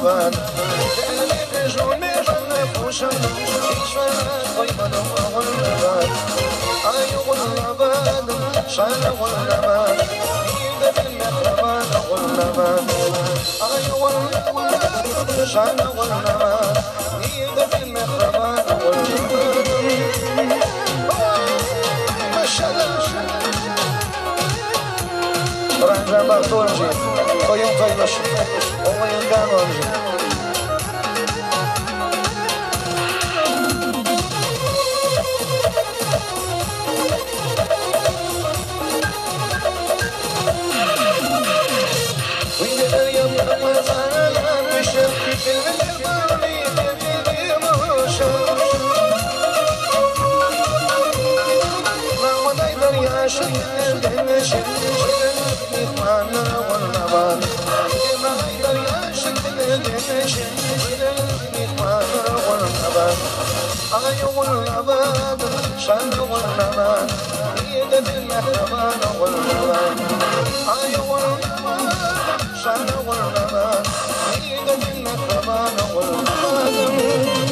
واللبن جوني بنفوشم شان طيبة واللبن أي واللبن شان واللبن إيد المخربان واللبن أي واللبن شان واللبن إيد المخربان واللبن رنجان بردور جي قيوم قيمش وما ينقانون جي وين اليوم رمضان بشر المجبرني تبيني موشر ما وضيدر يا شيء شيء إخوانا واللبن ما يقدر يشكل ديشن إخوانا واللبن أي واللبن شان واللبن إيد المهربان واللبن أي واللبن شان واللبن إيد المهربان واللبن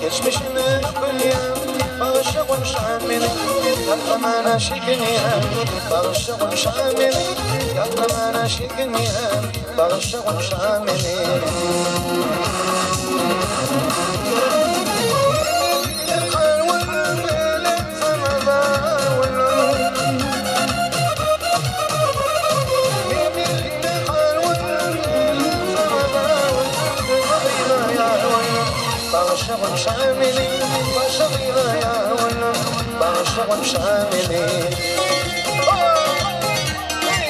geçmişime kılyam bağışıkın şamini yaklamana şikiniyem bağışıkın şamini yaklamana şikiniyem bağışıkın şamini bağışıkın şamini başarıyla ya oğlum bağışıkın şamini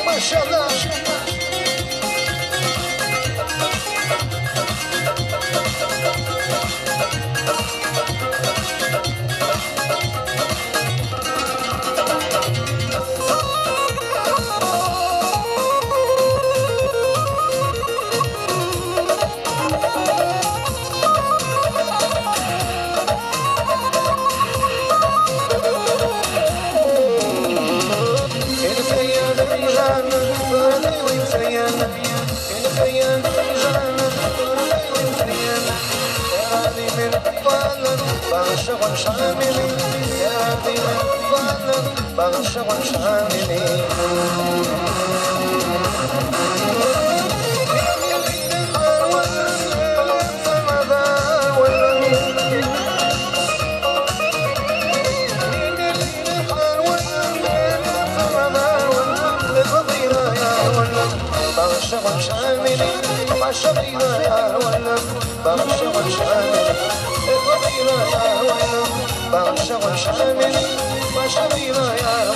maşallah bağışıkın şamini yâdine bağlı bağışıkın şamini bağışıkın şamini başarıyla ya oğlum bağışıkın şamini bağışıkın şamini başarıyla ya